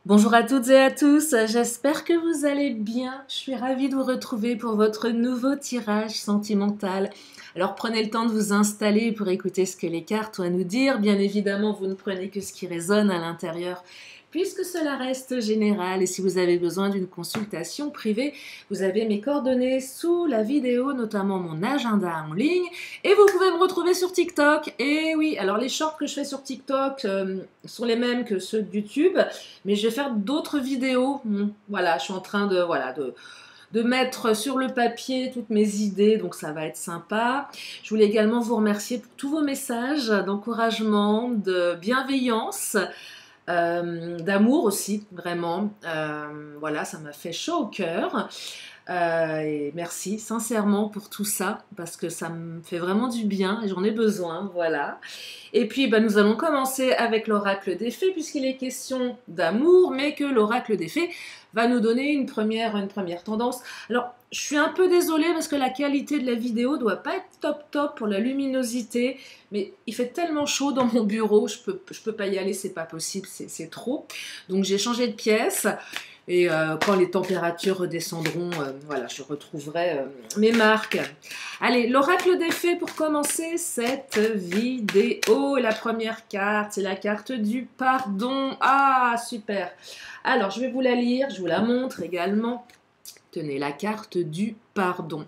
Bonjour à toutes et à tous, j'espère que vous allez bien. Je suis ravie de vous retrouver pour votre nouveau tirage sentimental. Alors prenez le temps de vous installer pour écouter ce que les cartes ont à nous dire. Bien évidemment, vous ne prenez que ce qui résonne à l'intérieur, puisque cela reste général. Et si vous avez besoin d'une consultation privée, vous avez mes coordonnées sous la vidéo, notamment mon agenda en ligne. Et vous pouvez me retrouver sur TikTok. Et oui, alors les shorts que je fais sur TikTok sont les mêmes que ceux de YouTube, mais je vais faire d'autres vidéos. Voilà, je suis en train de mettre sur le papier toutes mes idées, donc ça va être sympa. Je voulais également vous remercier pour tous vos messages d'encouragement, de bienveillance, d'amour aussi, vraiment. Voilà, ça m'a fait chaud au cœur. Et merci sincèrement pour tout ça, parce que ça me fait vraiment du bien et j'en ai besoin, voilà. Et puis nous allons commencer avec l'oracle des fées, puisqu'il est question d'amour, mais que l'oracle des fées va nous donner une première tendance. Alors, je suis un peu désolée parce que la qualité de la vidéo doit pas être top pour la luminosité, mais il fait tellement chaud dans mon bureau, je peux pas y aller, c'est pas possible, c'est trop. Donc j'ai changé de pièce. Et quand les températures redescendront, voilà, je retrouverai mes marques. Allez, l'oracle des fées pour commencer cette vidéo. La première carte, c'est la carte du pardon. Ah, super. Alors, je vais vous la lire, je vous la montre également. Tenez, la carte du pardon.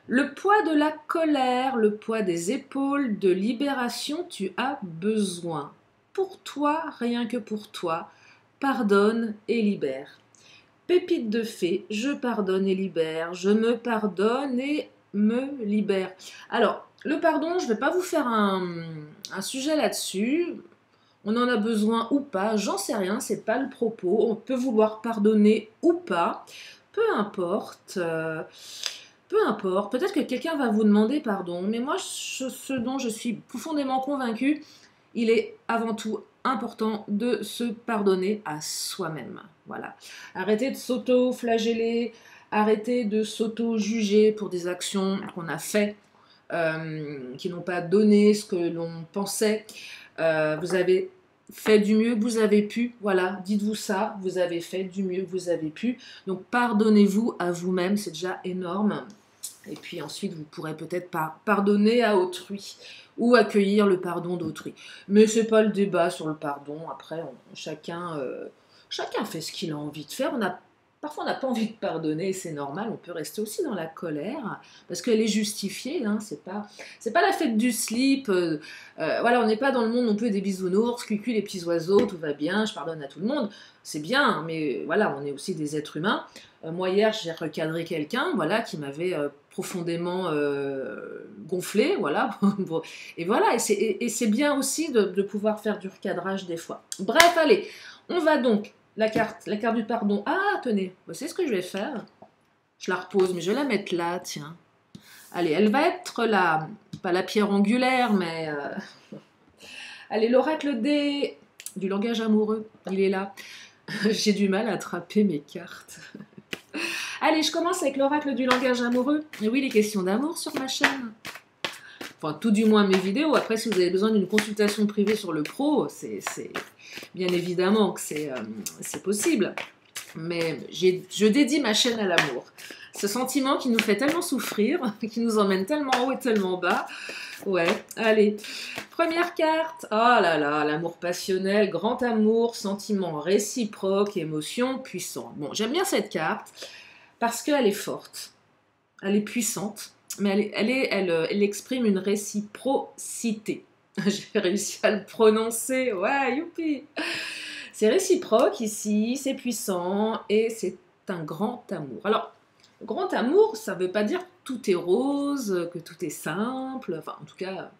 Le poids de la colère, le poids des épaules, de libération, tu as besoin. Pour toi, rien que pour toi, pardonne et libère. Pépite de fée, je pardonne et libère, je me pardonne et me libère. Alors, le pardon, je ne vais pas vous faire un sujet là-dessus. On en a besoin ou pas, j'en sais rien, c'est pas le propos. On peut vouloir pardonner ou pas, peu importe. Peu importe, peut-être que quelqu'un va vous demander pardon, mais moi, ce dont je suis profondément convaincue, il est avant tout important de se pardonner à soi-même. Voilà. Arrêtez de s'auto-flageller, arrêtez de s'auto-juger pour des actions qu'on a faites, qui n'ont pas donné ce que l'on pensait. Vous avez fait du mieux que vous avez pu, voilà, dites-vous ça, vous avez fait du mieux que vous avez pu. Donc pardonnez-vous à vous-même, c'est déjà énorme. Et puis ensuite, vous pourrez peut-être pardonner à autrui ou accueillir le pardon d'autrui. Mais ce n'est pas le débat sur le pardon. Après, chacun fait ce qu'il a envie de faire. Parfois, on n'a pas envie de pardonner, c'est normal. On peut rester aussi dans la colère parce qu'elle est justifiée. Hein, c'est pas la fête du slip. Voilà, on n'est pas dans le monde non plus des bisounours, cucu les petits oiseaux, tout va bien, je pardonne à tout le monde. C'est bien, mais voilà, on est aussi des êtres humains. Moi, hier, j'ai recadré quelqu'un, voilà, qui m'avait profondément gonflé, voilà. Et voilà, et c'est bien aussi de pouvoir faire du recadrage des fois. Bref, allez, on va donc, la carte du pardon. Ah, tenez, c'est ce que je vais faire. Je la repose, mais je vais la mettre là, tiens. Allez, elle va être là, pas la pierre angulaire, mais... Allez, l'oracle du langage amoureux, il est là. J'ai du mal à attraper mes cartes. Allez, je commence avec l'oracle du langage amoureux. Et oui, les questions d'amour sur ma chaîne. Enfin, tout du moins mes vidéos. Après, si vous avez besoin d'une consultation privée sur le pro, c'est bien évidemment que c'est possible. Mais je dédie ma chaîne à l'amour. Ce sentiment qui nous fait tellement souffrir, qui nous emmène tellement haut et tellement bas. Ouais, allez. Première carte. Oh là là, l'amour passionnel, grand amour, sentiment réciproque, émotion puissante. Bon, j'aime bien cette carte parce qu'elle est forte, elle est puissante, mais elle exprime une réciprocité. J'ai réussi à le prononcer, ouais, youpi. C'est réciproque ici, c'est puissant et c'est un grand amour. Alors, grand amour, ça ne veut pas dire que tout est rose, que tout est simple, enfin en tout cas,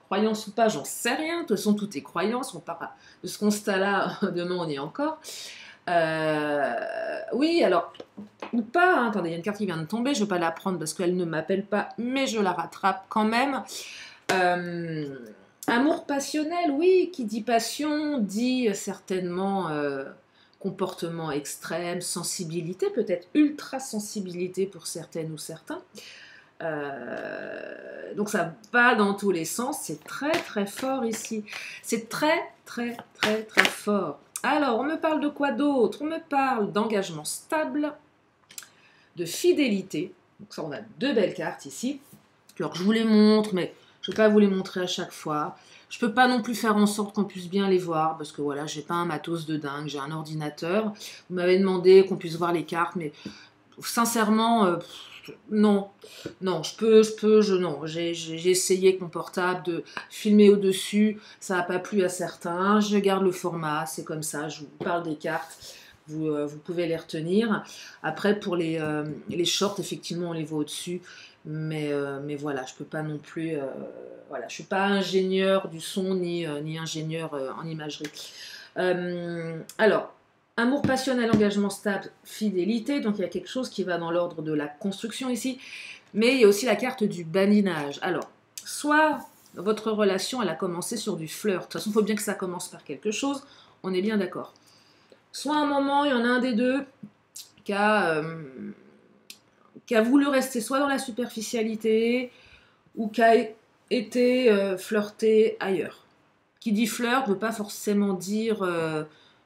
croyance ou pas, j'en sais rien, de toute façon tout est croyance, on part de ce constat-là, demain on y est encore. Oui, alors, ou pas, hein, attendez, il y a une carte qui vient de tomber, je ne vais pas la prendre parce qu'elle ne m'appelle pas, mais je la rattrape quand même. Amour passionnel, oui, qui dit passion, dit certainement comportement extrême, sensibilité, peut-être ultra-sensibilité pour certaines ou certains. Donc ça va dans tous les sens, c'est très très fort ici. C'est très très très très fort. Alors, on me parle de quoi d'autre? On me parle d'engagement stable, de fidélité. Donc ça, on a deux belles cartes ici. Alors, je vous les montre, mais je ne vais pas vous les montrer à chaque fois. Je ne peux pas non plus faire en sorte qu'on puisse bien les voir, parce que voilà, j'ai pas un matos de dingue, j'ai un ordinateur. Vous m'avez demandé qu'on puisse voir les cartes, mais sincèrement, non. Non, non. J'ai essayé avec mon portable de filmer au-dessus, ça n'a pas plu à certains. Je garde le format, c'est comme ça, je vous parle des cartes. Vous pouvez les retenir. Après, pour les shorts, effectivement, on les voit au-dessus. Mais voilà, je peux pas non plus. Voilà, je suis pas ingénieur du son ni ingénieur en imagerie. Alors, amour passionnel, engagement stable, fidélité. Donc il y a quelque chose qui va dans l'ordre de la construction ici. Mais il y a aussi la carte du badinage. Alors, soit votre relation, elle a commencé sur du flirt. De toute façon, il faut bien que ça commence par quelque chose. On est bien d'accord. Soit à un moment, il y en a un des deux qui a voulu rester soit dans la superficialité ou qui a été flirté ailleurs. Qui dit flirt ne veut pas forcément dire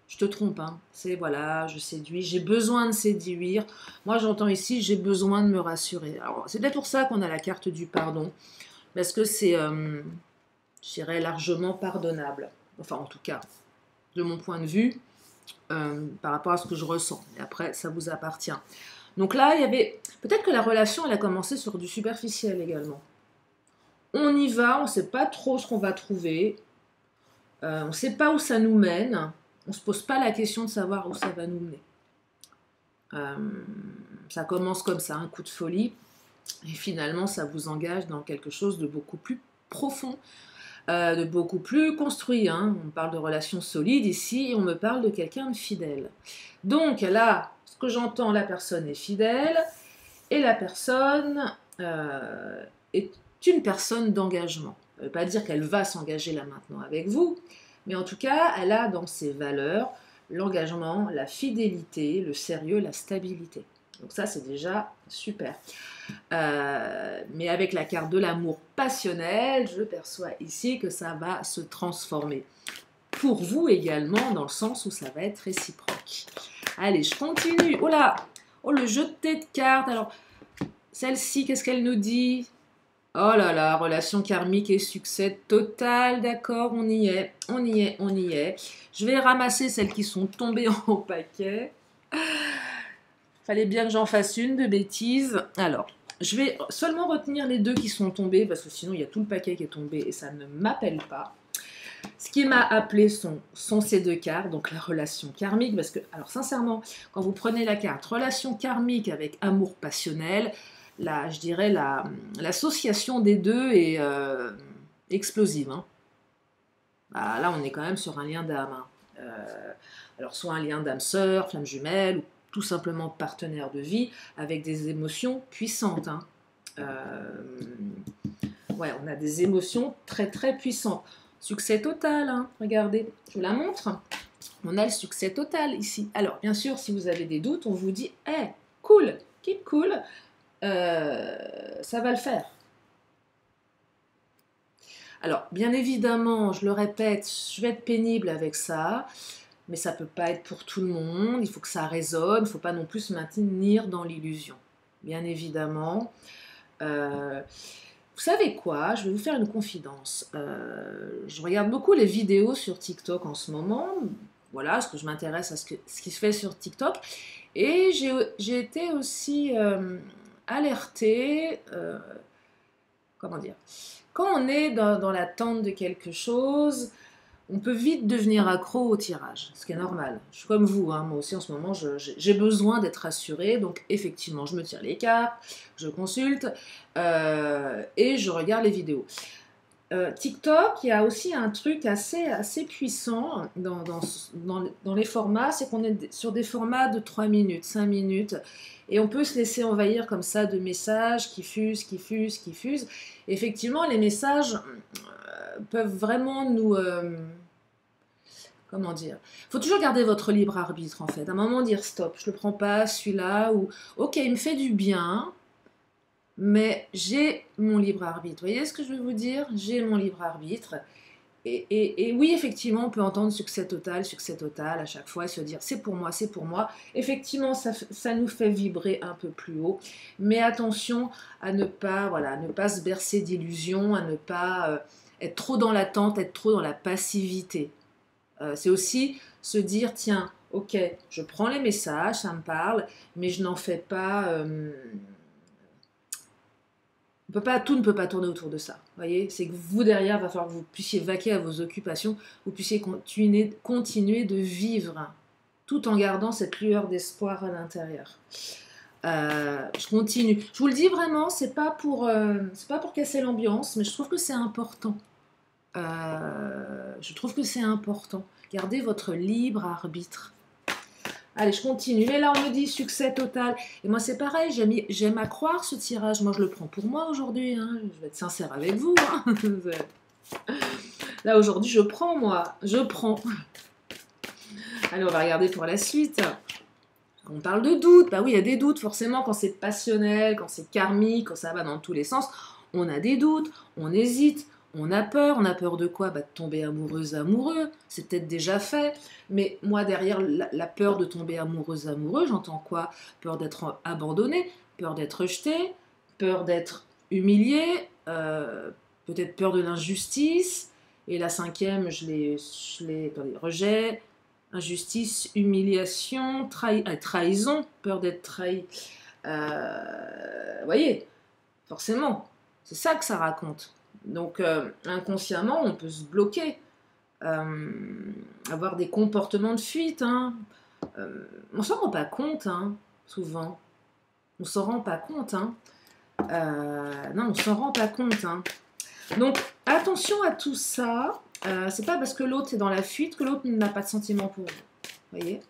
je te trompe, hein. C'est voilà, je séduis, j'ai besoin de séduire. Moi j'entends ici j'ai besoin de me rassurer. Alors c'est peut-être pour ça qu'on a la carte du pardon, parce que c'est, je dirais, largement pardonnable. Enfin en tout cas, de mon point de vue, par rapport à ce que je ressens. Et après, ça vous appartient. Donc là, il y avait... Peut-être que la relation, elle a commencé sur du superficiel également. On y va, on ne sait pas trop ce qu'on va trouver. On ne sait pas où ça nous mène. On ne se pose pas la question de savoir où ça va nous mener. Ça commence comme ça, un coup de folie. Et finalement, ça vous engage dans quelque chose de beaucoup plus profond, de beaucoup plus construit. Hein. On parle de relations solides ici et on me parle de quelqu'un de fidèle. Donc là, ce que j'entends, la personne est fidèle et la personne est une personne d'engagement. Ça ne veut pas dire qu'elle va s'engager là maintenant avec vous, mais en tout cas, elle a dans ses valeurs l'engagement, la fidélité, le sérieux, la stabilité. Donc ça, c'est déjà super. Mais avec la carte de l'amour passionnel, je perçois ici que ça va se transformer. Pour vous également, dans le sens où ça va être réciproque. Allez, je continue. Oh là, oh le jeté de cartes. Alors, celle-ci, qu'est-ce qu'elle nous dit? Oh là là, relation karmique et succès total, d'accord, on y est, on y est, on y est. Je vais ramasser celles qui sont tombées en paquet. Fallait bien que j'en fasse une de bêtises. Alors, je vais seulement retenir les deux qui sont tombées, parce que sinon il y a tout le paquet qui est tombé et ça ne m'appelle pas. Ce qui m'a appelé sont ces deux cartes, donc la relation karmique, parce que, alors sincèrement, quand vous prenez la carte relation karmique avec amour passionnel, là, je dirais l'association des deux est explosive. Hein. Bah, là, on est quand même sur un lien d'âme. Hein. Alors, soit un lien d'âme sœur, flamme jumelle, ou tout simplement partenaire de vie, avec des émotions puissantes. Hein. Ouais, on a des émotions très très puissantes. Succès total, hein. Regardez, je vous la montre. On a le succès total ici. Alors, bien sûr, si vous avez des doutes, on vous dit « Hey, cool, keep cool, ça va le faire. » Alors, bien évidemment, je le répète, je vais être pénible avec ça, mais ça ne peut pas être pour tout le monde, il faut que ça résonne, il ne faut pas non plus se maintenir dans l'illusion. Bien évidemment. Vous savez quoi? Je vais vous faire une confidence. Je regarde beaucoup les vidéos sur TikTok en ce moment. Voilà, parce que je m'intéresse à ce qui se fait sur TikTok. Et j'ai été aussi alertée. Comment dire? Quand on est dans l'attente de quelque chose, on peut vite devenir accro au tirage, ce qui est normal. Je suis comme vous, hein, moi aussi en ce moment, j'ai besoin d'être rassurée, donc effectivement, je me tire les cartes, je consulte et je regarde les vidéos. TikTok, il y a aussi un truc assez puissant dans les formats, c'est qu'on est sur des formats de 3 minutes, 5 minutes, et on peut se laisser envahir comme ça de messages qui fusent, qui fusent, qui fusent. Effectivement, les messages peuvent vraiment nous... comment dire? Il faut toujours garder votre libre arbitre, en fait. À un moment, dire stop, je ne le prends pas, celui-là, ou ok, il me fait du bien, mais j'ai mon libre arbitre. Vous voyez ce que je veux vous dire? J'ai mon libre arbitre. et oui, effectivement, on peut entendre succès total à chaque fois et se dire c'est pour moi, c'est pour moi. Effectivement, ça nous fait vibrer un peu plus haut, mais attention à ne pas, voilà, à ne pas se bercer d'illusions, à ne pas être trop dans l'attente, être trop dans la passivité. C'est aussi se dire tiens, ok, je prends les messages, ça me parle, mais je n'en fais pas. Tout ne peut pas tourner autour de ça. Voyez, c'est que vous derrière, il va falloir que vous puissiez vaquer à vos occupations, vous puissiez continuer de vivre, tout en gardant cette lueur d'espoir à l'intérieur. Je continue. Je vous le dis vraiment, c'est pas pour casser l'ambiance, mais je trouve que c'est important. Je trouve que c'est important. Gardez votre libre arbitre. Allez, je continue. Mais là, on me dit succès total. Et moi, c'est pareil, j'aime à croire ce tirage. Moi, je le prends pour moi aujourd'hui. Hein. Je vais être sincère avec vous. Hein. Là, aujourd'hui, je prends, moi. Je prends. Allez, on va regarder pour la suite. On parle de doute. Bah oui, il y a des doutes, forcément, quand c'est passionnel, quand c'est karmique, quand ça va dans tous les sens. On a des doutes, on hésite. On a peur de quoi? Bah, de tomber amoureuse, amoureux, c'est peut-être déjà fait, mais moi derrière la peur de tomber amoureuse, amoureux, j'entends quoi? Peur d'être abandonné, peur d'être rejeté, peur d'être humilié, peut-être peur de l'injustice, et la cinquième, attendez, rejet, injustice, humiliation, trahison, peur d'être trahi. Voyez, forcément, c'est ça que ça raconte. Donc, inconsciemment, on peut se bloquer, avoir des comportements de fuite. Hein. On s'en rend pas compte, hein, souvent. On s'en rend pas compte. Hein. Non, on s'en rend pas compte. Hein. Donc, attention à tout ça. C'est pas parce que l'autre est dans la fuite que l'autre n'a pas de sentiment pour vous. Voyez.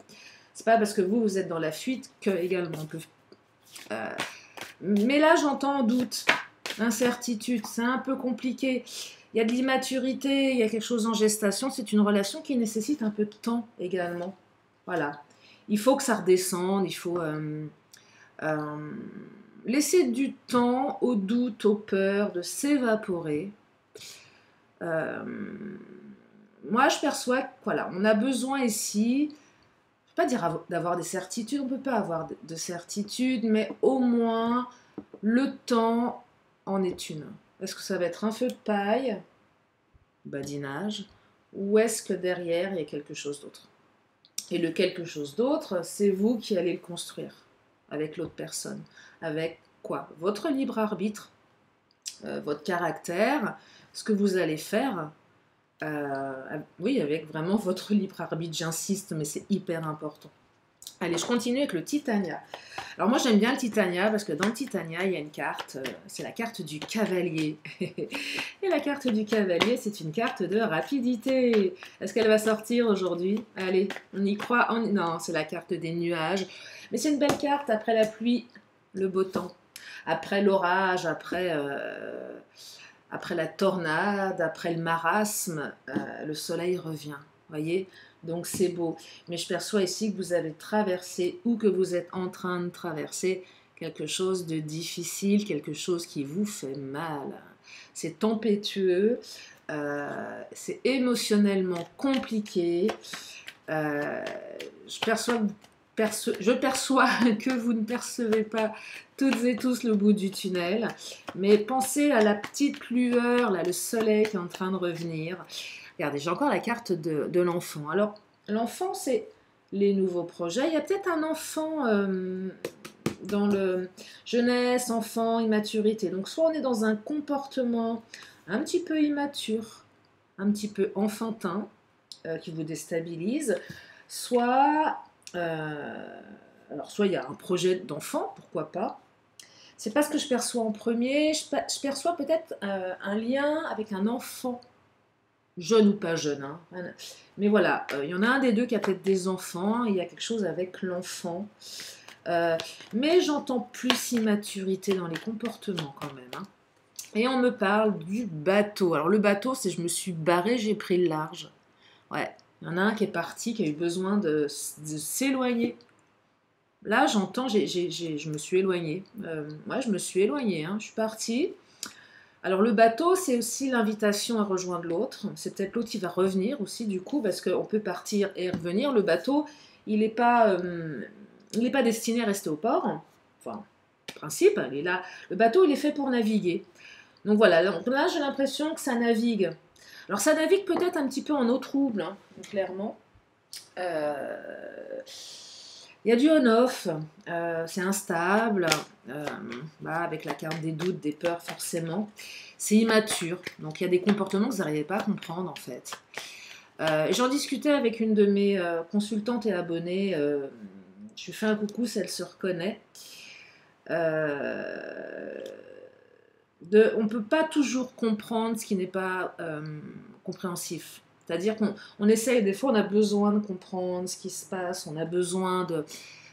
C'est pas parce que vous êtes dans la fuite que également on peut. Mais là, j'entends doute. Incertitude, c'est un peu compliqué. Il y a de l'immaturité, il y a quelque chose en gestation. C'est une relation qui nécessite un peu de temps également. Voilà. Il faut que ça redescende, il faut laisser du temps aux doutes, aux peurs de s'évaporer. Moi, je perçois que, voilà, on a besoin ici, je ne peux pas dire d'avoir des certitudes, on ne peut pas avoir de certitudes, mais au moins le temps en est une. Est-ce que ça va être un feu de paille, badinage, ou est-ce que derrière, il y a quelque chose d'autre? Et le quelque chose d'autre, c'est vous qui allez le construire avec l'autre personne. Avec quoi? Votre libre arbitre, votre caractère, ce que vous allez faire. Oui, avec vraiment votre libre arbitre, j'insiste, mais c'est hyper important. Allez, je continue avec le Titania. Alors moi j'aime bien le Titania parce que dans le Titania il y a une carte, c'est la carte du cavalier. Et la carte du cavalier c'est une carte de rapidité. Est-ce qu'elle va sortir aujourd'hui? Allez, on y croit. Non, c'est la carte des nuages. Mais c'est une belle carte après la pluie, le beau temps. Après l'orage, après la tornade, après le marasme, le soleil revient. Voyez? Donc c'est beau. Mais je perçois ici que vous avez traversé ou que vous êtes en train de traverser quelque chose de difficile, quelque chose qui vous fait mal. C'est tempétueux, c'est émotionnellement compliqué. Je perçois que vous ne percevez pas toutes et tous le bout du tunnel, mais pensez à la petite lueur, là, le soleil qui est en train de revenir. Regardez, j'ai encore la carte de l'enfant. Alors, l'enfant, c'est les nouveaux projets. Il y a peut-être un enfant dans le jeunesse, enfant, immaturité. Donc, soit on est dans un comportement un petit peu immature, un petit peu enfantin, qui vous déstabilise, soit il y a un projet d'enfant, pourquoi pas. C'est pas ce que je perçois en premier. Je perçois peut-être un lien avec un enfant, jeune ou pas jeune. Hein. Mais voilà, il y en a un des deux qui a peut-être des enfants. Il y a quelque chose avec l'enfant. Mais j'entends plus immaturité dans les comportements quand même. Hein. Et on me parle du bateau. Alors le bateau, c'est je me suis barrée, j'ai pris le large. Ouais, il y en a un qui est parti, qui a eu besoin de s'éloigner. Là, j'entends, je me suis éloignée. Je me suis éloignée. Hein. Je suis partie. Alors le bateau, c'est aussi l'invitation à rejoindre l'autre. C'est peut-être l'autre qui va revenir aussi du coup, parce qu'on peut partir et revenir. Le bateau, il n'est pas destiné à rester au port. Enfin, en principe, il est là. Le bateau, il est fait pour naviguer. Donc voilà, donc là j'ai l'impression que ça navigue. Alors ça navigue peut-être un petit peu en eau trouble, hein, clairement. Il y a du on-off, c'est instable, avec la carte des doutes, des peurs forcément. C'est immature, donc il y a des comportements que vous n'arrivez pas à comprendre en fait. J'en discutais avec une de mes consultantes et abonnées, je lui fais un coucou si elle se reconnaît. On ne peut pas toujours comprendre ce qui n'est pas compréhensif. C'est-à-dire qu'on essaye, des fois on a besoin de comprendre ce qui se passe, on a besoin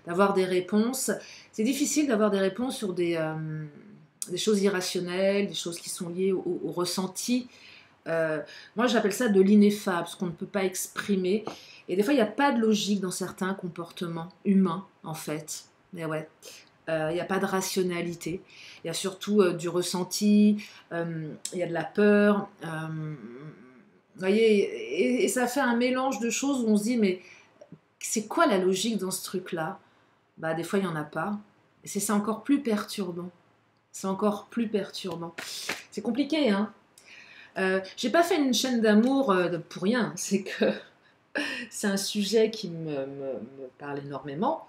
d'avoir des réponses. C'est difficile d'avoir des réponses sur des choses irrationnelles, des choses qui sont liées au ressenti. Moi j'appelle ça de l'ineffable, ce qu'on ne peut pas exprimer. Et des fois il n'y a pas de logique dans certains comportements humains en fait. Mais ouais. Il n'y a pas de rationalité, il y a surtout du ressenti, il y a de la peur, vous voyez, et ça fait un mélange de choses où on se dit mais c'est quoi la logique dans ce truc-là? Bah des fois il n'y en a pas, et c'est encore plus perturbant, c'est encore plus perturbant. C'est compliqué, hein. J'ai pas fait une chaîne d'amour pour rien, c'est que c'est un sujet qui me parle énormément.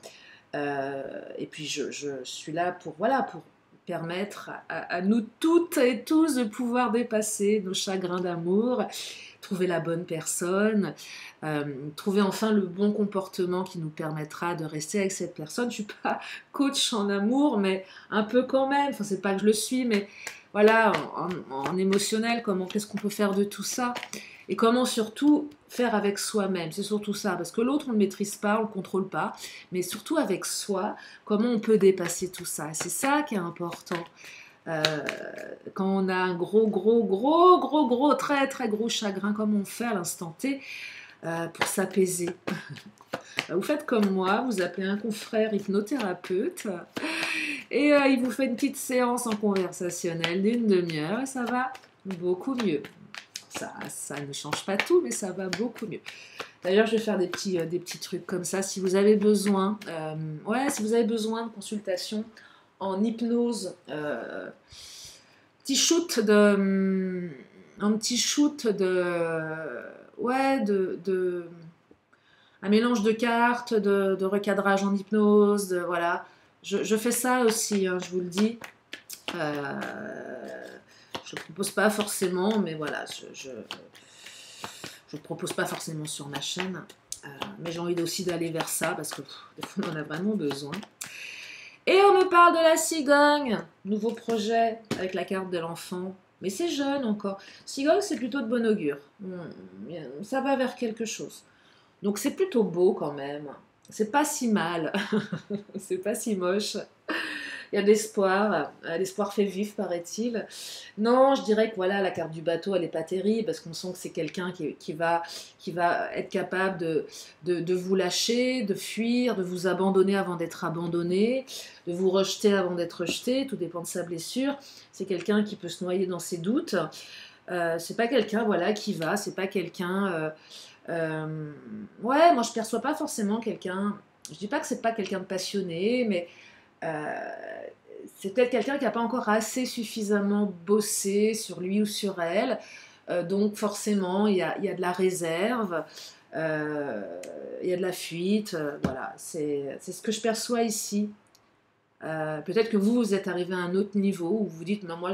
Et puis je suis là pour, voilà, pour permettre à nous toutes et tous de pouvoir dépasser nos chagrins d'amour, trouver la bonne personne, trouver enfin le bon comportement qui nous permettra de rester avec cette personne. Je ne suis pas coach en amour, mais un peu quand même. Enfin, c'est pas que je le suis, mais voilà, en émotionnel, qu'est-ce qu'on peut faire de tout ça? Et comment surtout faire avec soi-même, c'est surtout ça, parce que l'autre on ne le maîtrise pas, on ne le contrôle pas, mais surtout avec soi, comment on peut dépasser tout ça. C'est ça qui est important. Quand on a un gros, très très gros chagrin, comme on fait à l'instant T, pour s'apaiser. Vous faites comme moi, vous appelez un confrère hypnothérapeute, et il vous fait une petite séance en conversationnel d'une demi-heure, et ça va beaucoup mieux. Ça ne change pas tout, mais ça va beaucoup mieux. D'ailleurs, je vais faire des petits trucs comme ça. Si vous avez besoin, si vous avez besoin de consultation en hypnose, un petit shoot de, un mélange de cartes, de recadrage en hypnose, voilà. Je fais ça aussi, hein, je vous le dis. Je ne propose pas forcément, mais voilà, je ne propose pas forcément sur ma chaîne. Mais j'ai envie aussi d'aller vers ça, parce que des fois, on en a vraiment besoin. Et on me parle de la cigogne, nouveau projet avec la carte de l'enfant. Mais c'est jeune encore. Cigogne, c'est plutôt de bon augure. Ça va vers quelque chose. Donc c'est plutôt beau quand même. C'est pas si mal. C'est pas si moche. Il y a de l'espoir, l'espoir fait vivre, paraît-il. Non, je dirais que voilà, la carte du bateau, elle n'est pas terrible, parce qu'on sent que c'est quelqu'un qui va être capable de vous lâcher, de fuir, de vous abandonner avant d'être abandonné, de vous rejeter avant d'être rejeté, tout dépend de sa blessure. C'est quelqu'un qui peut se noyer dans ses doutes. C'est pas quelqu'un, voilà, qui va, c'est pas quelqu'un... moi je perçois pas forcément quelqu'un... Je dis pas que c'est pas quelqu'un de passionné, mais... c'est peut-être quelqu'un qui n'a pas encore assez suffisamment bossé sur lui ou sur elle, donc forcément il y a de la réserve, il y a de la fuite, voilà, c'est ce que je perçois ici. Peut-être que vous êtes arrivé à un autre niveau où vous dites non, moi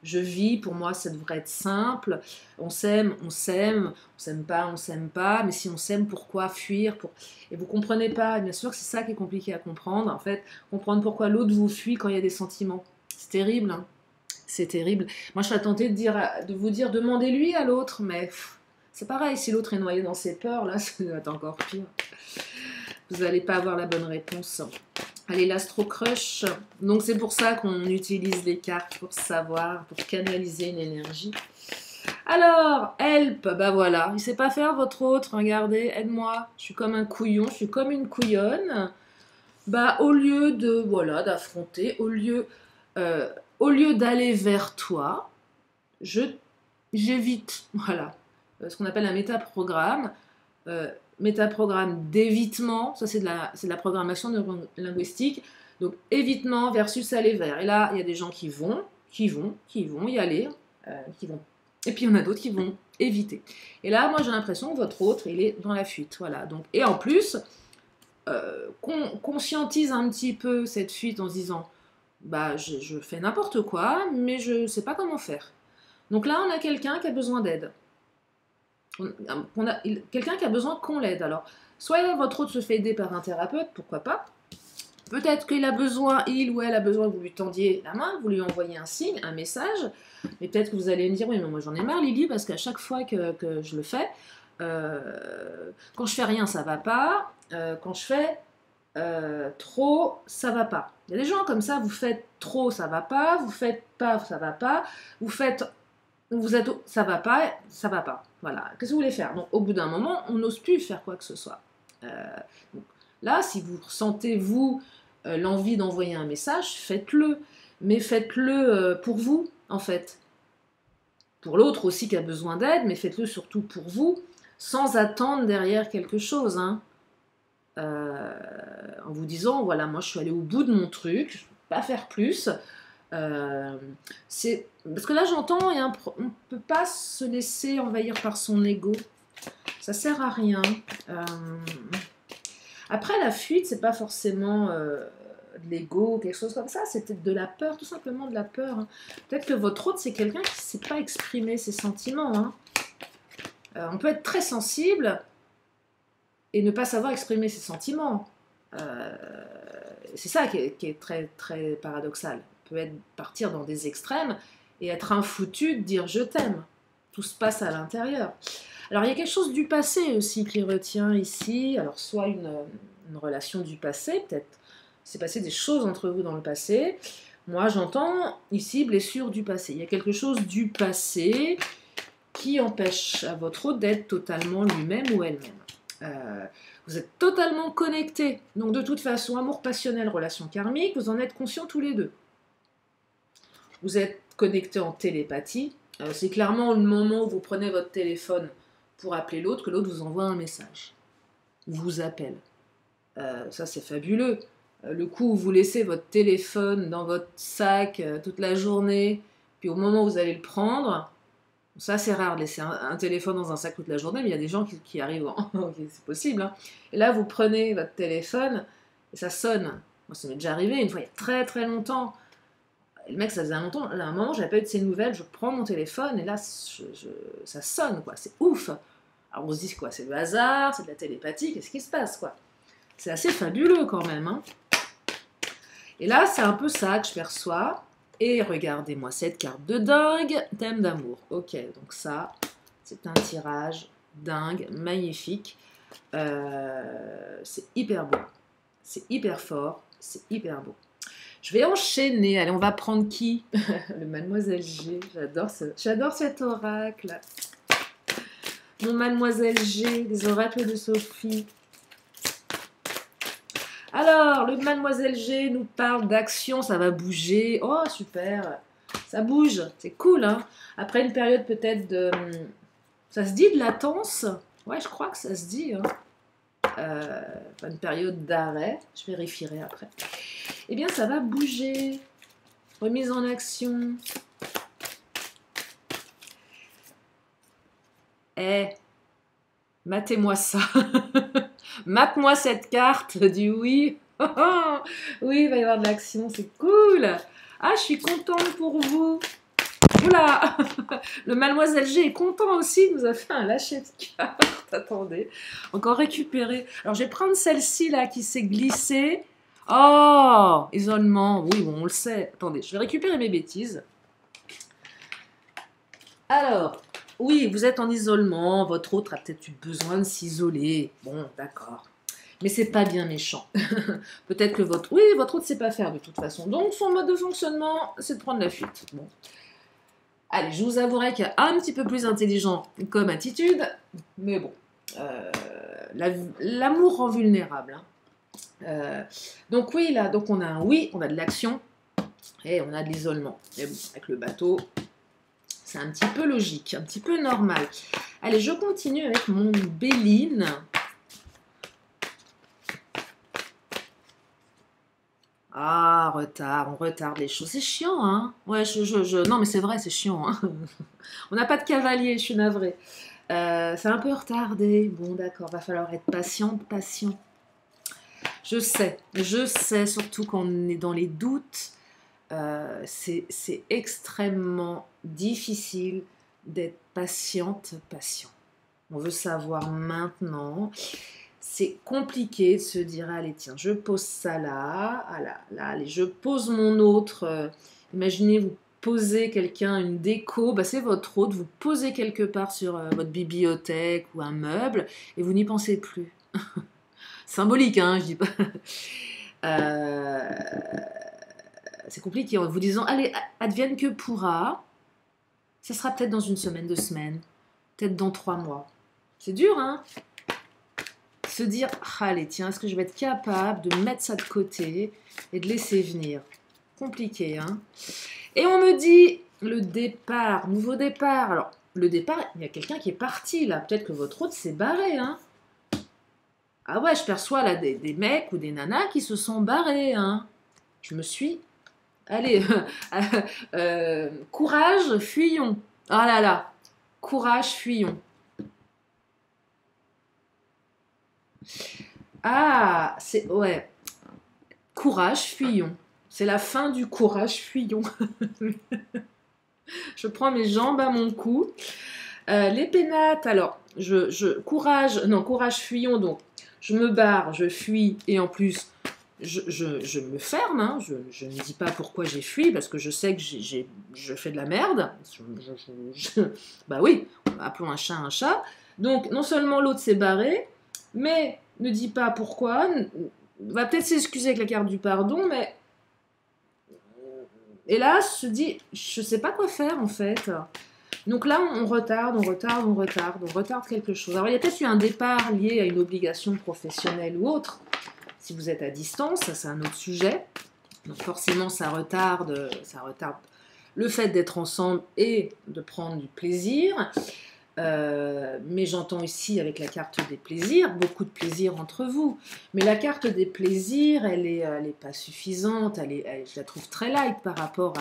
je vis, pour moi ça devrait être simple, on s'aime, on s'aime pas, mais si on s'aime, pourquoi fuir Et vous comprenez pas, bien sûr que c'est ça qui est compliqué à comprendre, en fait, comprendre pourquoi l'autre vous fuit quand il y a des sentiments. C'est terrible, hein. C'est terrible. Moi je serais tentée de vous dire, demandez-lui à l'autre, mais c'est pareil, si l'autre est noyé dans ses peurs, là, ça va être encore pire. Vous n'allez pas avoir la bonne réponse. Allez, l'astro-crush. Donc c'est pour ça qu'on utilise les cartes, pour savoir, pour canaliser une énergie. Alors, help, bah voilà, il ne sait pas faire votre autre, regardez, aide-moi, je suis comme un couillon, je suis comme une couillonne. Bah au lieu de, voilà, d'affronter, au lieu au lieu d'aller vers toi, j'évite, voilà, ce qu'on appelle un métaprogramme. Métaprogramme d'évitement, ça c'est de la programmation linguistique, donc évitement versus aller vers. Et là, il y a des gens qui vont y aller, qui vont. Et puis il y en a d'autres qui vont éviter. Et là, moi j'ai l'impression que votre autre, il est dans la fuite. Voilà. Donc, et en plus, conscientise un petit peu cette fuite en se disant, bah je fais n'importe quoi, mais je ne sais pas comment faire. Donc là, on a quelqu'un qui a besoin d'aide. Quelqu'un qui a besoin qu'on l'aide. Alors, soit votre autre se fait aider par un thérapeute, pourquoi pas. Peut-être qu'il a besoin, il ou elle a besoin que vous lui tendiez la main, vous lui envoyez un signe, un message. Mais peut-être que vous allez me dire, oui, mais moi j'en ai marre, Lily, parce qu'à chaque fois que je le fais, quand je fais rien, ça va pas. Quand je fais trop, ça va pas. Il y a des gens comme ça, vous faites trop, ça va pas. Vous faites pas, ça va pas. Vous faites ça va pas, ça va pas. Voilà. Qu'est-ce que vous voulez faire? Donc, au bout d'un moment, on n'ose plus faire quoi que ce soit. Donc, là, si vous ressentez, vous, l'envie d'envoyer un message, faites-le. Mais faites-le pour vous, en fait. Pour l'autre aussi qui a besoin d'aide, mais faites-le surtout pour vous, sans attendre derrière quelque chose. Hein. En vous disant, voilà, moi, je suis allée au bout de mon truc, je ne peux pas faire plus. Parce que là j'entends, on ne peut pas se laisser envahir par son ego, ça sert à rien. Après la fuite, c'est pas forcément de l'ego, quelque chose comme ça, c'est peut-être de la peur, tout simplement de la peur. Hein. Peut-être que votre autre c'est quelqu'un qui ne sait pas exprimer ses sentiments. Hein. On peut être très sensible et ne pas savoir exprimer ses sentiments. C'est ça qui est très, très paradoxal. On peut partir dans des extrêmes et être infoutu de dire je t'aime. Tout se passe à l'intérieur. Alors il y a quelque chose du passé aussi qui retient ici. Alors soit une relation du passé, peut-être s'est passé des choses entre vous dans le passé. Moi j'entends ici blessure du passé. Il y a quelque chose du passé qui empêche à votre autre d'être totalement lui-même ou elle-même. Vous êtes totalement connectés. Donc de toute façon, amour passionnel, relation karmique, vous en êtes conscients tous les deux. Vous êtes connectés en télépathie. C'est clairement le moment où vous prenez votre téléphone pour appeler l'autre, que l'autre vous envoie un message. Vous appelle. Ça, c'est fabuleux. Le coup où vous laissez votre téléphone dans votre sac toute la journée, puis au moment où vous allez le prendre... Ça, c'est rare de laisser un téléphone dans un sac toute la journée, mais il y a des gens qui arrivent en... c'est possible. Hein. Et là, vous prenez votre téléphone et ça sonne. Moi, ça m'est déjà arrivé une fois, il y a très très longtemps. Et le mec, ça faisait longtemps. Là, à un moment, j'avais pas eu de ses nouvelles. Je prends mon téléphone et là, ça sonne, quoi. C'est ouf. Alors, on se dit, quoi, c'est le hasard, c'est de la télépathie, qu'est-ce qui se passe, quoi? C'est assez fabuleux, quand même. Hein. Et là, c'est un peu ça que je perçois. Et regardez-moi cette carte de dingue, thème d'amour. Ok, donc ça, c'est un tirage dingue, magnifique. C'est hyper beau, c'est hyper fort, c'est hyper beau. Je vais enchaîner. Allez, on va prendre qui? Le Mademoiselle G. J'adore cet oracle. Mon Mademoiselle G, les oracles de Sophie. Alors, le Mademoiselle G nous parle d'action, ça va bouger. Oh, super, ça bouge, c'est cool. Hein. Après une période peut-être de... Ça se dit de latence? Ouais, je crois que ça se dit. Hein. Une période d'arrêt, je vérifierai après. Eh bien, ça va bouger. Remise en action. Matez-moi ça. Mate-moi cette carte du oui. Oui, il va y avoir de l'action, c'est cool. Ah, je suis contente pour vous. Oula. Le Mademoiselle G est content aussi, il nous a fait un lâcher de carte. Attendez, encore récupérer. Alors, je vais prendre celle-ci là qui s'est glissée. Oh, isolement. Oui, bon, on le sait. Attendez, je vais récupérer mes bêtises. Alors, oui, vous êtes en isolement, votre autre a peut-être eu besoin de s'isoler. Bon, d'accord. Mais c'est pas bien méchant. Peut-être que votre autre ne sait pas faire de toute façon. Donc, son mode de fonctionnement, c'est de prendre la fuite. Bon. Allez, je vous avouerai qu'il y a un petit peu plus intelligent comme attitude. Mais bon, l'amour rend vulnérable. Hein. Donc oui, là, donc on a un oui, on a de l'action. Et on a de l'isolement. Mais bon, avec le bateau, c'est un petit peu logique, un petit peu normal. Allez, je continue avec mon Béline. Ah, retard, on retarde les choses. C'est chiant, hein? Ouais, non, mais c'est vrai, c'est chiant, hein. On n'a pas de cavalier, je suis navrée. C'est un peu retardé. Bon, d'accord, va falloir être patiente, patient. Je sais, surtout quand on est dans les doutes, c'est extrêmement difficile d'être patiente, patient. On veut savoir maintenant. C'est compliqué de se dire, allez, tiens, je pose ça là, ah là, là, allez, je pose mon autre. Imaginez, vous posez quelqu'un, une déco, bah, c'est votre autre, vous posez quelque part sur votre bibliothèque ou un meuble et vous n'y pensez plus. Symbolique, hein, je dis pas. Euh, c'est compliqué en vous disant, allez, advienne que pourra. Ça sera peut-être dans une semaine, 2 semaines, peut-être dans 3 mois. C'est dur, hein? Se dire, allez, tiens, est-ce que je vais être capable de mettre ça de côté et de laisser venir? Compliqué, hein? Et on me dit, le départ, nouveau départ. Alors, le départ, il y a quelqu'un qui est parti, là. Peut-être que votre autre s'est barré, hein? Ah ouais, je perçois là des mecs ou des nanas qui se sont barrés, hein? Je me suis... Allez, courage, fuyons. Ah là là, courage, fuyons. Ah, c'est... Ouais. Courage, fuyons. C'est la fin du courage, fuyons. Je prends mes jambes à mon cou. Les pénates, alors, courage, fuyons. Donc, je me barre, je fuis, et en plus, je me ferme. Hein, je ne dis pas pourquoi j'ai fui, parce que je sais que je fais de la merde. Bah oui, appelons un chat un chat. Donc, non seulement l'autre s'est barré, mais ne dit pas pourquoi, va peut-être s'excuser avec la carte du pardon, mais hélas, se dit, je ne sais pas quoi faire en fait. Donc là, on retarde quelque chose. Alors il y a peut-être eu un départ lié à une obligation professionnelle ou autre. Si vous êtes à distance, ça c'est un autre sujet. Donc forcément, ça retarde le fait d'être ensemble et de prendre du plaisir. Mais j'entends ici avec la carte des plaisirs, beaucoup de plaisir entre vous. Mais la carte des plaisirs, elle est pas suffisante, je la trouve très light par rapport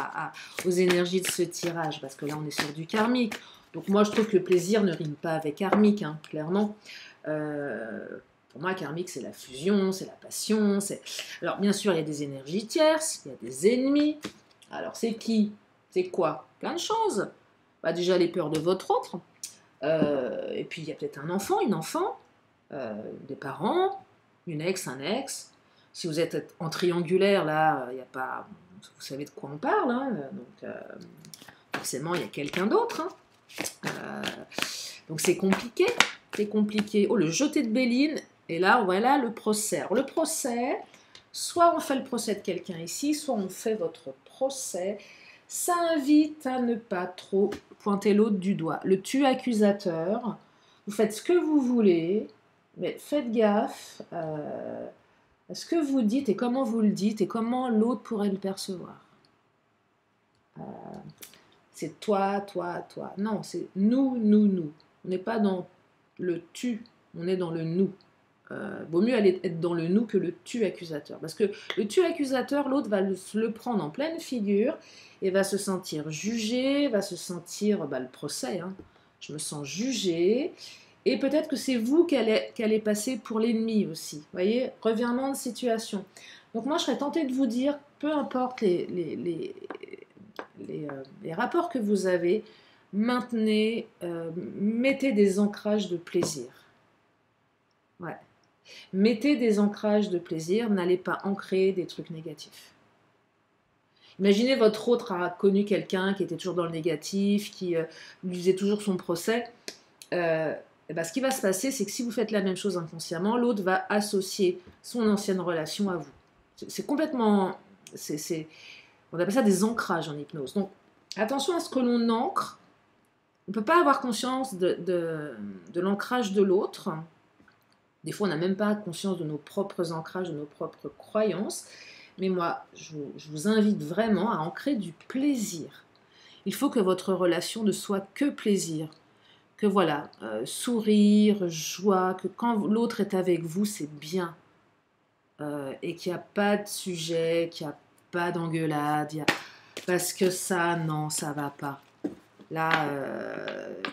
aux énergies de ce tirage, parce que là on est sur du karmique. Donc moi je trouve que le plaisir ne rime pas avec karmique, hein, clairement. Pour moi, karmique, c'est la fusion, c'est la passion. Alors bien sûr, il y a des énergies tierces, il y a des ennemis. Alors c'est qui? C'est quoi? Plein de choses. Bah, déjà les peurs de votre autre. Et puis il y a peut-être un enfant, une enfant, des parents, une ex, un ex. Si vous êtes en triangulaire, là, il n'y a pas... Vous savez de quoi on parle, hein, donc forcément il y a quelqu'un d'autre. Hein. Donc c'est compliqué, c'est compliqué. Oh, le jeté de Béline, et là voilà le procès. Alors, le procès, soit on fait le procès de quelqu'un ici, soit on fait votre procès. Ça invite à ne pas trop pointer l'autre du doigt. Le tu accusateur, vous faites ce que vous voulez, mais faites gaffe à ce que vous dites et comment vous le dites et comment l'autre pourrait le percevoir. C'est toi, toi, toi. Non, c'est nous, nous, nous. On n'est pas dans le tu, on est dans le nous. Vaut mieux aller être dans le nous que le tu accusateur. Parce que le tu accusateur, l'autre va le prendre en pleine figure et va se sentir jugé, va se sentir, le procès, hein. Je me sens jugé. Et peut-être que c'est vous qui allez passer pour l'ennemi aussi. Vous voyez, revirement de situation. Donc moi, je serais tentée de vous dire, peu importe les rapports que vous avez, maintenez, mettez des ancrages de plaisir. Ouais. Mettez des ancrages de plaisir, n'allez pas ancrer des trucs négatifs. Imaginez votre autre a connu quelqu'un qui était toujours dans le négatif, qui lui faisait toujours son procès. Ce qui va se passer, c'est que si vous faites la même chose inconsciemment, l'autre va associer son ancienne relation à vous. C'est complètement... on appelle ça des ancrages en hypnose. Donc, attention à ce que l'on ancre. On ne peut pas avoir conscience de l'ancrage de l'autre. Des fois, on n'a même pas conscience de nos propres ancrages, de nos propres croyances. Mais moi, je vous invite vraiment à ancrer du plaisir. Il faut que votre relation ne soit que plaisir. Que voilà, sourire, joie, que quand l'autre est avec vous, c'est bien. Et qu'il n'y a pas de sujet, qu'il n'y a pas d'engueulade. Parce que ça, non, ça va pas. Là,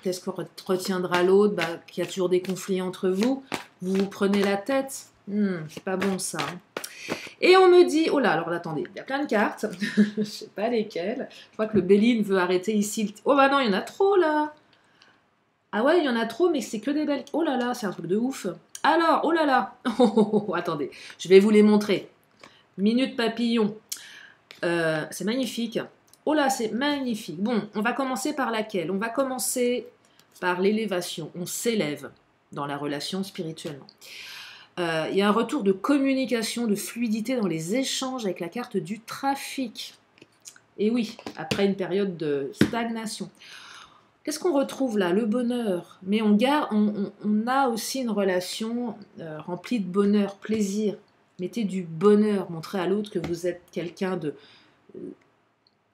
qu'est-ce que retiendra l'autre? Bah, qu'il y a toujours des conflits entre vous. Vous vous prenez la tête. C'est pas bon ça. Et on me dit, oh là, alors attendez, il y a plein de cartes. Je sais pas lesquelles. Je crois que le Béline veut arrêter ici. Oh bah non, il y en a trop là. Ah ouais, il y en a trop, mais c'est que des belles. Oh là là, c'est un truc de ouf. Alors, oh là là. Attendez, je vais vous les montrer. Minute papillon. C'est magnifique. Oh là, c'est magnifique. Bon, on va commencer par laquelle? On va commencer par l'élévation. On s'élève dans la relation spirituellement. Il y a un retour de communication, de fluidité dans les échanges avec la carte du trafic. Et oui, après une période de stagnation. Qu'est-ce qu'on retrouve là? Le bonheur. Mais on a aussi une relation remplie de bonheur, plaisir. Mettez du bonheur, montrez à l'autre que vous êtes quelqu'un de...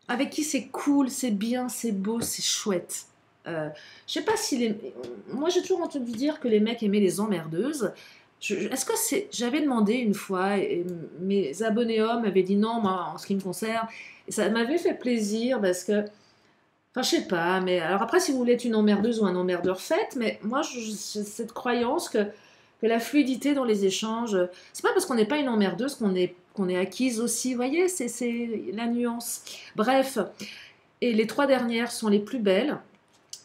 avec qui c'est cool, c'est bien, c'est beau, c'est chouette. Je sais pas si les... Moi j'ai toujours entendu dire que les mecs aimaient les emmerdeuses. Est-ce que c'est... J'avais demandé une fois, et mes abonnés hommes avaient dit non, moi, en ce qui me concerne. Et ça m'avait fait plaisir parce que... Enfin, je sais pas, mais alors après, si vous voulez être une emmerdeuse ou un emmerdeur, faites, mais moi, j'ai cette croyance que la fluidité dans les échanges, c'est pas parce qu'on n'est pas une emmerdeuse qu'on est acquise aussi, vous voyez, c'est la nuance. Bref, et les trois dernières sont les plus belles.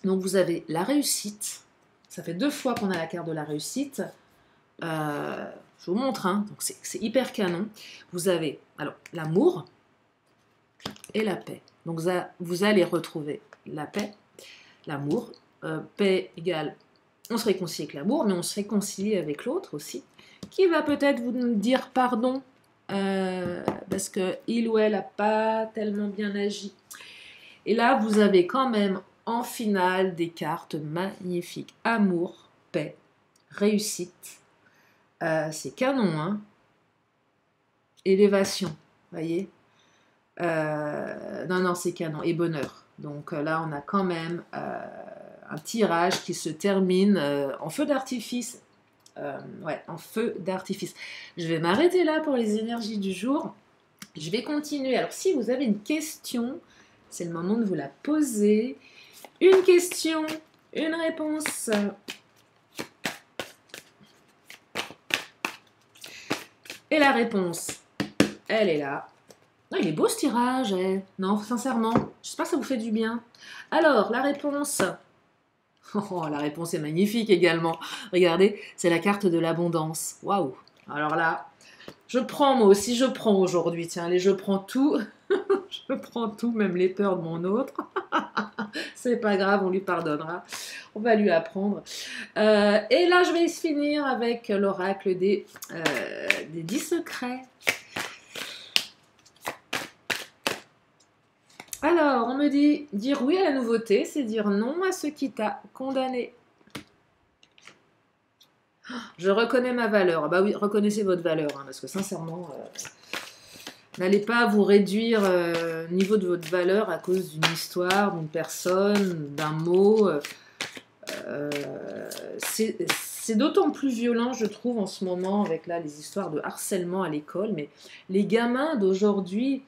Donc vous avez la réussite, ça fait 2 fois qu'on a la carte de la réussite. Je vous montre, hein. Donc c'est hyper canon. Vous avez alors l'amour et la paix. Donc vous allez retrouver la paix, l'amour. Paix égale, on se réconcilie avec l'amour, mais on se réconcilie avec l'autre aussi, qui va peut-être vous dire pardon, parce qu'il ou elle n'a pas tellement bien agi. Et là, vous avez quand même en finale des cartes magnifiques. Amour, paix, réussite. C'est canon, hein. Élévation, voyez. Non, c'est canon. Et bonheur. Donc là, on a quand même un tirage qui se termine en feu d'artifice. Ouais, en feu d'artifice. Je vais m'arrêter là pour les énergies du jour. Je vais continuer. Alors, si vous avez une question, c'est le moment de vous la poser. Une question, une réponse. Et la réponse, elle est là. Non, il est beau ce tirage, eh. Non, sincèrement, j'espère que ça vous fait du bien. Alors, la réponse. Oh, la réponse est magnifique également. Regardez, c'est la carte de l'abondance. Waouh. Alors là, je prends moi aussi, je prends aujourd'hui. Tiens, allez, je prends tout. Je prends tout, même les peurs de mon autre. C'est pas grave, on lui pardonnera. On va lui apprendre. Et là, je vais finir avec l'oracle des 10 secrets. Alors, on me dit, dire oui à la nouveauté, c'est dire non à ce qui t'a condamné. Je reconnais ma valeur. Bah oui, reconnaissez votre valeur, hein, parce que sincèrement, n'allez pas vous réduire au niveau de votre valeur à cause d'une histoire, d'une personne, d'un mot. C'est d'autant plus violent, je trouve, en ce moment, avec là, les histoires de harcèlement à l'école. Mais les gamins d'aujourd'hui...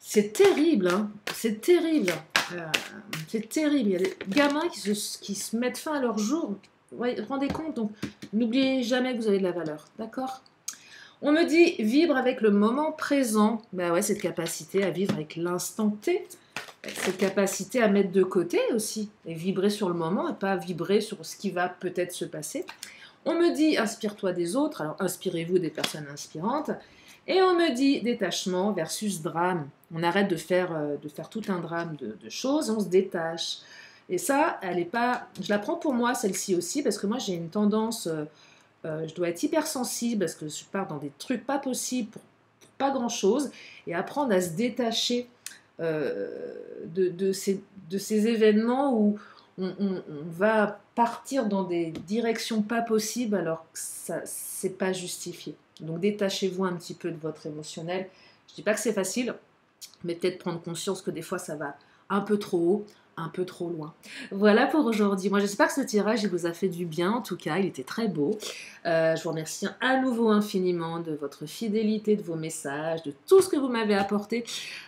C'est terrible, hein. C'est terrible. C'est terrible. Il y a des gamins qui se mettent fin à leur jour. Ouais, vous vous rendez compte? Donc, n'oubliez jamais que vous avez de la valeur. D'accord? On me dit vivre avec le moment présent. Ben ouais, cette capacité à vivre avec l'instant T. Cette capacité à mettre de côté aussi. Et vibrer sur le moment et pas vibrer sur ce qui va peut-être se passer. On me dit inspire-toi des autres. Alors, inspirez-vous des personnes inspirantes. Et on me dit détachement versus drame. On arrête de faire tout un drame de choses, on se détache. Et ça, elle est pas... Je la prends pour moi, celle-ci aussi, parce que moi, j'ai une tendance... je dois être hypersensible, parce que je pars dans des trucs pas possibles pour pas grand-chose, et apprendre à se détacher de ces événements où on va partir dans des directions pas possibles alors que ça, c'est pas justifié. Donc détachez-vous un petit peu de votre émotionnel. Je dis pas que c'est facile, mais peut-être prendre conscience que des fois ça va un peu trop haut, un peu trop loin. Voilà pour aujourd'hui. Moi j'espère que ce tirage il vous a fait du bien, en tout cas il était très beau. Je vous remercie à nouveau infiniment de votre fidélité, de vos messages, de tout ce que vous m'avez apporté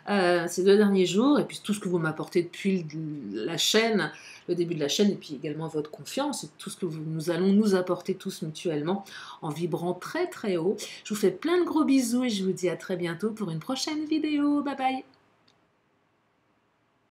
ces 2 derniers jours, et puis tout ce que vous m'apportez depuis la chaîne, le début de la chaîne, et puis également votre confiance, et tout ce que nous allons nous apporter tous mutuellement, en vibrant très très haut. Je vous fais plein de gros bisous, et je vous dis à très bientôt pour une prochaine vidéo. Bye bye.